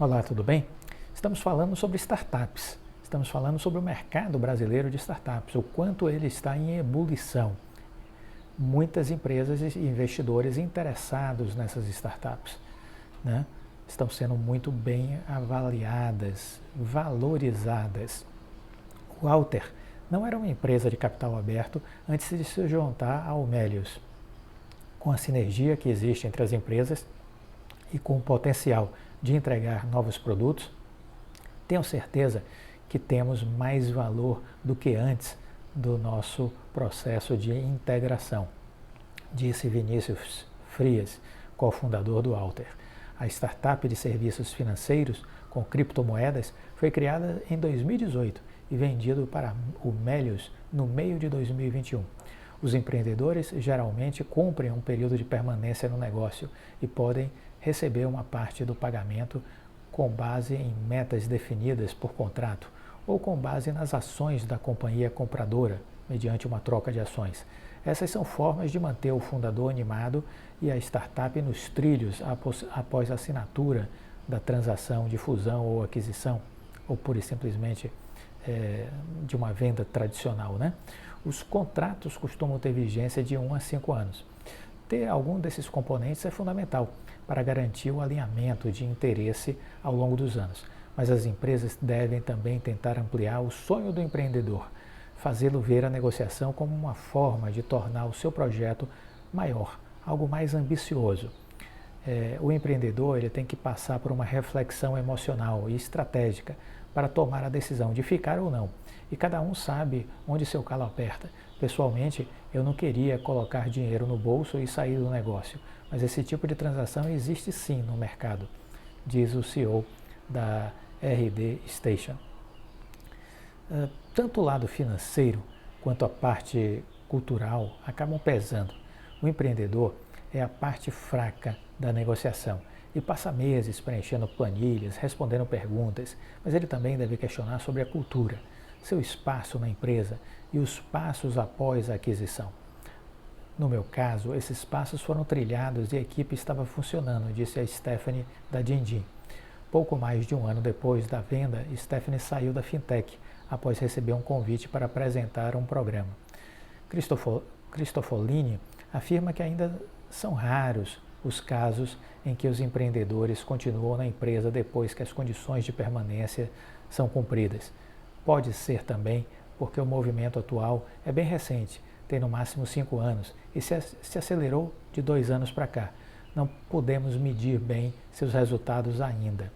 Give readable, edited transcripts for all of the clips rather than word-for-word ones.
Olá, tudo bem? Estamos falando sobre startups. Estamos falando sobre o mercado brasileiro de startups, o quanto ele está em ebulição. Muitas empresas e investidores interessados nessas startups, né? Estão sendo muito bem avaliadas, valorizadas. O Alter não era uma empresa de capital aberto antes de se juntar ao Melius. Com a sinergia que existe entre as empresas e com o potencial de entregar novos produtos, tenho certeza que temos mais valor do que antes do nosso processo de integração, disse Vinícius Frias, cofundador do Alter. A startup de serviços financeiros com criptomoedas foi criada em 2018 e vendido para o Melius no meio de 2021. Os empreendedores geralmente cumprem um período de permanência no negócio e podem receber uma parte do pagamento com base em metas definidas por contrato ou com base nas ações da companhia compradora, mediante uma troca de ações. Essas são formas de manter o fundador animado e a startup nos trilhos após a assinatura da transação de fusão ou aquisição, ou pura e simplesmente de uma venda tradicional, né? Os contratos costumam ter vigência de 1 a 5 anos. Ter algum desses componentes é fundamental para garantir o alinhamento de interesse ao longo dos anos. Mas as empresas devem também tentar ampliar o sonho do empreendedor, fazê-lo ver a negociação como uma forma de tornar o seu projeto maior, algo mais ambicioso. O empreendedor ele tem que passar por uma reflexão emocional e estratégica para tomar a decisão de ficar ou não. E cada um sabe onde seu calo aperta. Pessoalmente, eu não queria colocar dinheiro no bolso e sair do negócio, mas esse tipo de transação existe sim no mercado, diz o CEO da RD Station. Tanto o lado financeiro quanto a parte cultural acabam pesando. O empreendedor é a parte fraca da negociação e passa meses preenchendo planilhas, respondendo perguntas, mas ele também deve questionar sobre a cultura, seu espaço na empresa e os passos após a aquisição. No meu caso, esses passos foram trilhados e a equipe estava funcionando, disse a Stephanie da Dindin. Pouco mais de um ano depois da venda, Stephanie saiu da fintech após receber um convite para apresentar um programa. Cristofolini afirma que ainda são raros os casos em que os empreendedores continuam na empresa depois que as condições de permanência são cumpridas. Pode ser também porque o movimento atual é bem recente, tem no máximo 5 anos e se acelerou de 2 anos para cá. Não podemos medir bem seus resultados ainda.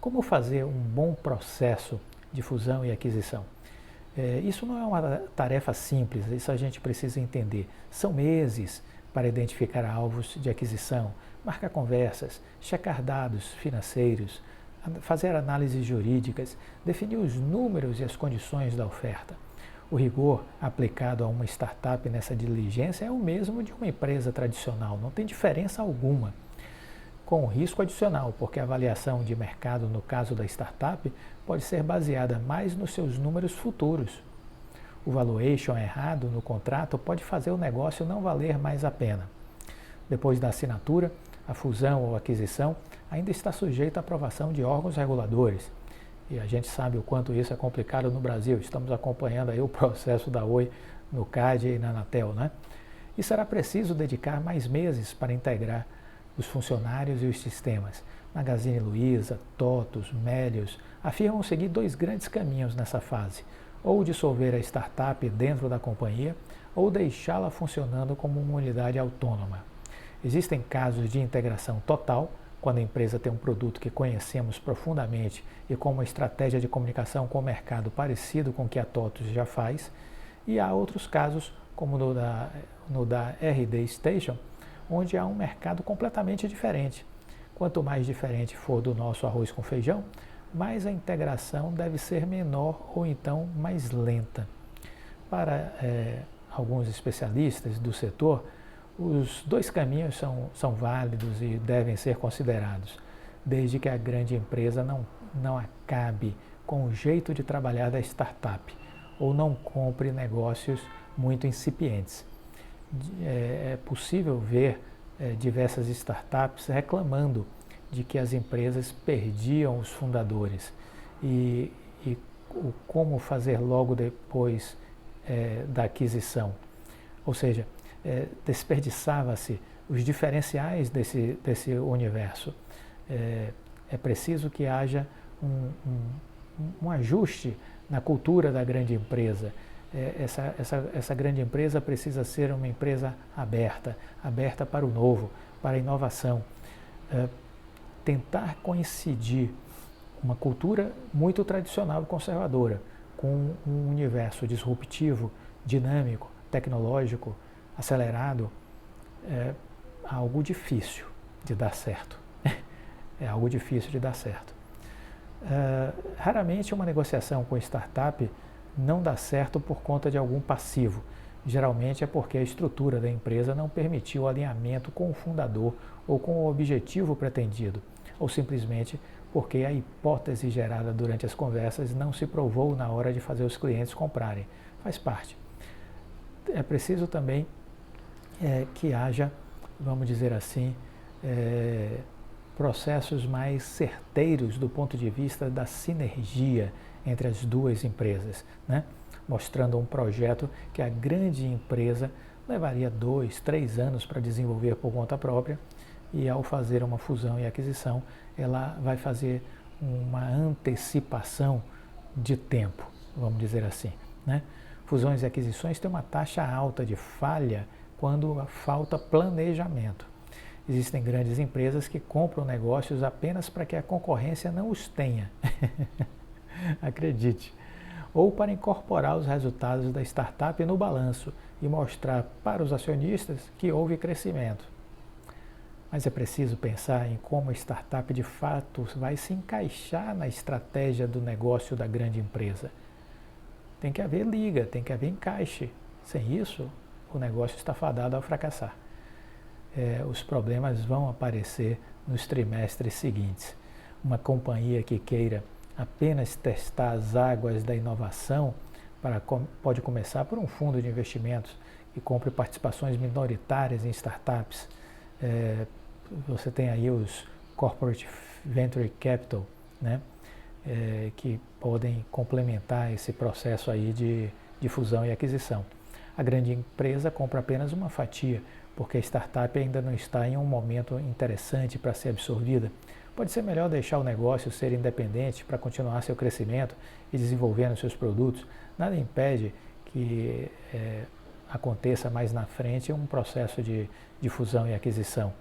Como fazer um bom processo de fusão e aquisição? Isso não é uma tarefa simples, isso a gente precisa entender. São meses para identificar alvos de aquisição, marcar conversas, checar dados financeiros, fazer análises jurídicas, definir os números e as condições da oferta. O rigor aplicado a uma startup nessa diligência é o mesmo de uma empresa tradicional, não tem diferença alguma. Com risco adicional, porque a avaliação de mercado no caso da startup pode ser baseada mais nos seus números futuros. O valuation errado no contrato pode fazer o negócio não valer mais a pena. Depois da assinatura, a fusão ou aquisição ainda está sujeita à aprovação de órgãos reguladores. E a gente sabe o quanto isso é complicado no Brasil. Estamos acompanhando aí o processo da Oi no CAD e na Anatel, né? E será preciso dedicar mais meses para integrar os funcionários e os sistemas. Magazine Luiza, TOTVS, Melius afirmam seguir 2 grandes caminhos nessa fase, ou dissolver a startup dentro da companhia, ou deixá-la funcionando como uma unidade autônoma. Existem casos de integração total, quando a empresa tem um produto que conhecemos profundamente e com uma estratégia de comunicação com o mercado parecido com o que a TOTVS já faz, e há outros casos, como no da RD Station, onde há um mercado completamente diferente. Quanto mais diferente for do nosso arroz com feijão, mais a integração deve ser menor ou então mais lenta. Para alguns especialistas do setor, os 2 caminhos são válidos e devem ser considerados, desde que a grande empresa não acabe com o jeito de trabalhar da startup ou não compre negócios muito incipientes. É possível ver diversas startups reclamando de que as empresas perdiam os fundadores e o como fazer logo depois da aquisição. Ou seja, desperdiçava-se os diferenciais desse universo. É preciso que haja um ajuste na cultura da grande empresa. Essa grande empresa precisa ser uma empresa aberta para o novo, para a inovação. Tentar coincidir uma cultura muito tradicional e conservadora com um universo disruptivo, dinâmico, tecnológico, acelerado, é algo difícil de dar certo. É algo difícil de dar certo. Raramente uma negociação com startup não dá certo por conta de algum passivo. Geralmente é porque a estrutura da empresa não permitiu o alinhamento com o fundador ou com o objetivo pretendido, ou simplesmente porque a hipótese gerada durante as conversas não se provou na hora de fazer os clientes comprarem. Faz parte. É preciso também que haja, vamos dizer assim, processos mais certeiros do ponto de vista da sinergia entre as duas empresas, né? Mostrando um projeto que a grande empresa levaria 2, 3 anos para desenvolver por conta própria e ao fazer uma fusão e aquisição, ela vai fazer uma antecipação de tempo, vamos dizer assim, né? Fusões e aquisições têm uma taxa alta de falha quando falta planejamento. Existem grandes empresas que compram negócios apenas para que a concorrência não os tenha. Acredite. Ou para incorporar os resultados da startup no balanço e mostrar para os acionistas que houve crescimento. Mas é preciso pensar em como a startup de fato vai se encaixar na estratégia do negócio da grande empresa. Tem que haver liga, tem que haver encaixe. Sem isso, o negócio está fadado a fracassar. Os problemas vão aparecer nos trimestres seguintes. Uma companhia que queira apenas testar as águas da inovação pode começar por um fundo de investimentos que compre participações minoritárias em startups. Você tem aí os Corporate Venture Capital, né? Que podem complementar esse processo aí de fusão e aquisição. A grande empresa compra apenas uma fatia, porque a startup ainda não está em um momento interessante para ser absorvida. Pode ser melhor deixar o negócio ser independente para continuar seu crescimento e desenvolvendo seus produtos. Nada impede que aconteça mais na frente um processo de fusão e aquisição.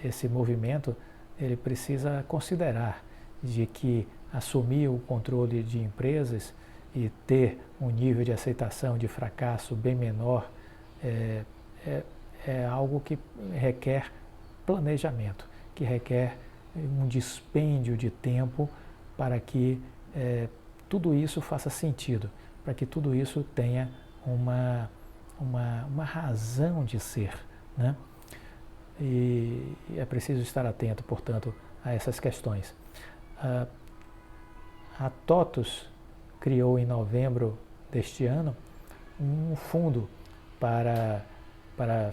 Esse movimento ele precisa considerar de que assumir o controle de empresas e ter um nível de aceitação de fracasso bem menor é algo que requer planejamento, que requer um dispêndio de tempo para que tudo isso faça sentido, para que tudo isso tenha uma razão de ser, né? E é preciso estar atento, portanto, a essas questões. A TOTUS criou em novembro deste ano um fundo para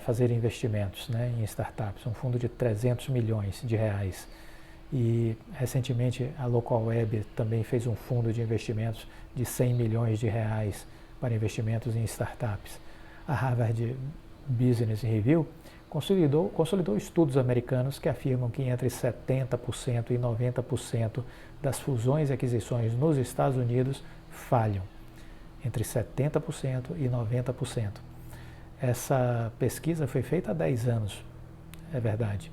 fazer investimentos, né, em startups, um fundo de 300 milhões de reais. E recentemente a Localweb também fez um fundo de investimentos de 100 milhões de reais para investimentos em startups. A Harvard Business Review consolidou estudos americanos que afirmam que entre 70% e 90% das fusões e aquisições nos Estados Unidos falham. Entre 70% e 90%. Essa pesquisa foi feita há 10 anos, é verdade.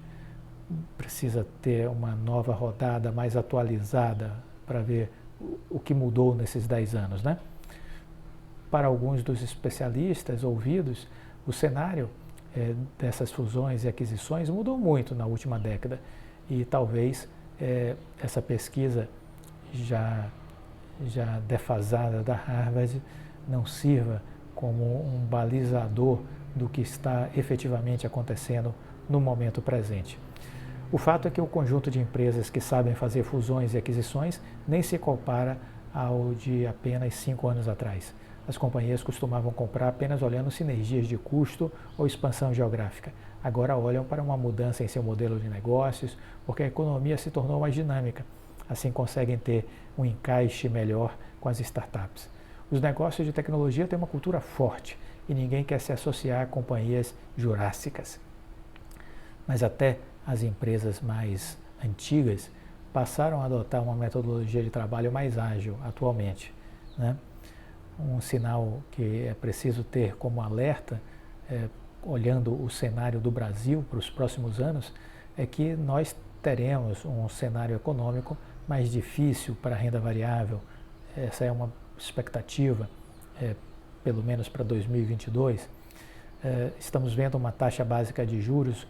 Precisa ter uma nova rodada mais atualizada para ver o que mudou nesses 10 anos, né? Para alguns dos especialistas ouvidos, o cenário dessas fusões e aquisições mudou muito na última década e talvez essa pesquisa já defasada da Harvard não sirva como um balizador do que está efetivamente acontecendo no momento presente. O fato é que o conjunto de empresas que sabem fazer fusões e aquisições nem se compara ao de apenas 5 anos atrás. as companhias costumavam comprar apenas olhando sinergias de custo ou expansão geográfica. Agora olham para uma mudança em seu modelo de negócios, porque a economia se tornou mais dinâmica. Assim conseguem ter um encaixe melhor com as startups. Os negócios de tecnologia têm uma cultura forte e ninguém quer se associar a companhias jurássicas. Mas até as empresas mais antigas passaram a adotar uma metodologia de trabalho mais ágil atualmente, né? Um sinal que é preciso ter como alerta, olhando o cenário do Brasil para os próximos anos, é que nós teremos um cenário econômico mais difícil para a renda variável. Essa é uma expectativa, pelo menos para 2022. Estamos vendo uma taxa básica de juros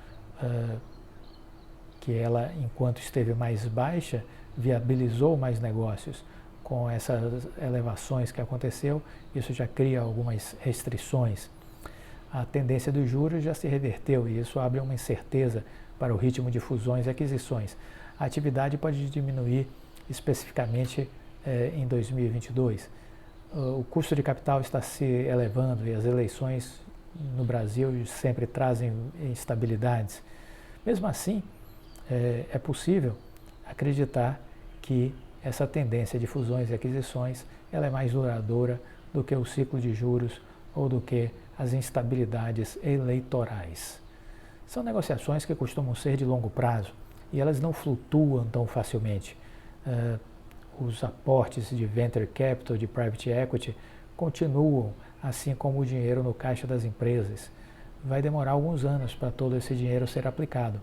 que ela, enquanto esteve mais baixa, viabilizou mais negócios. Com essas elevações que aconteceu, isso já cria algumas restrições. A tendência dos juros já se reverteu e isso abre uma incerteza para o ritmo de fusões e aquisições. A atividade pode diminuir especificamente em 2022. O custo de capital está se elevando e as eleições no Brasil sempre trazem instabilidades. Mesmo assim, é possível acreditar que essa tendência de fusões e aquisições ela é mais duradoura do que o ciclo de juros ou do que as instabilidades eleitorais. São negociações que costumam ser de longo prazo e elas não flutuam tão facilmente. Os aportes de venture capital, de private equity, continuam, assim como o dinheiro no caixa das empresas. Vai demorar alguns anos para todo esse dinheiro ser aplicado.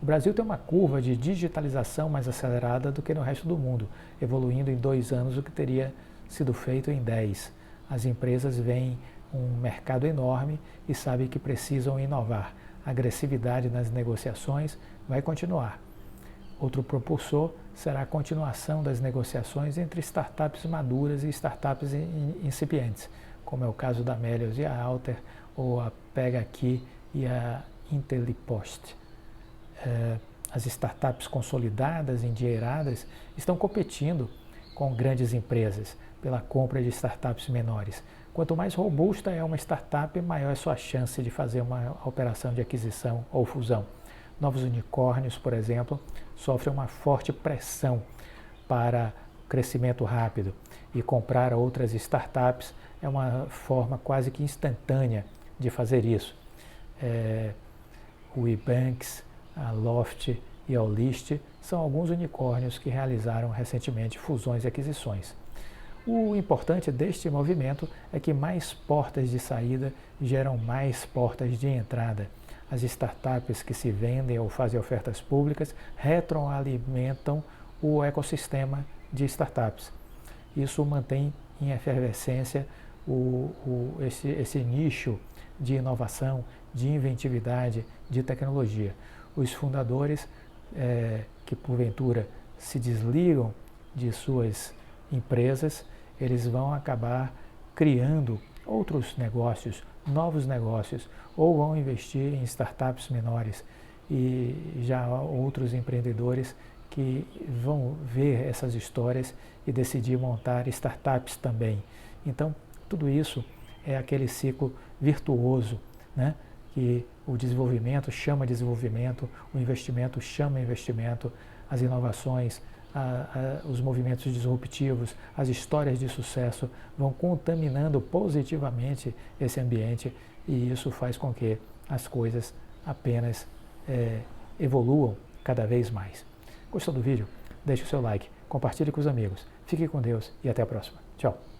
O Brasil tem uma curva de digitalização mais acelerada do que no resto do mundo, evoluindo em 2 anos o que teria sido feito em 10. As empresas veem um mercado enorme e sabem que precisam inovar. A agressividade nas negociações vai continuar. Outro propulsor será a continuação das negociações entre startups maduras e startups incipientes, como é o caso da Melius e a Alter, ou a Pega Aqui e a Intelipost. As startups consolidadas, endinheiradas, estão competindo com grandes empresas pela compra de startups menores. Quanto mais robusta é uma startup, maior é sua chance de fazer uma operação de aquisição ou fusão. Novos unicórnios, por exemplo, sofrem uma forte pressão para crescimento rápido e comprar outras startups é uma forma quase que instantânea de fazer isso. O eBanks, a Loft e a Olist são alguns unicórnios que realizaram recentemente fusões e aquisições. O importante deste movimento é que mais portas de saída geram mais portas de entrada. As startups que se vendem ou fazem ofertas públicas retroalimentam o ecossistema de startups. Isso mantém em efervescência esse nicho de inovação, de inventividade, de tecnologia. Os fundadores que porventura se desligam de suas empresas, eles vão acabar criando outros negócios, novos negócios, ou vão investir em startups menores. E já há outros empreendedores que vão ver essas histórias e decidir montar startups também. Então, tudo isso é aquele ciclo virtuoso, né? Que o desenvolvimento chama desenvolvimento, o investimento chama investimento, as inovações, os movimentos disruptivos, as histórias de sucesso vão contaminando positivamente esse ambiente e isso faz com que as coisas apenas evoluam cada vez mais. Gostou do vídeo? Deixe o seu like, compartilhe com os amigos. Fique com Deus e até a próxima. Tchau!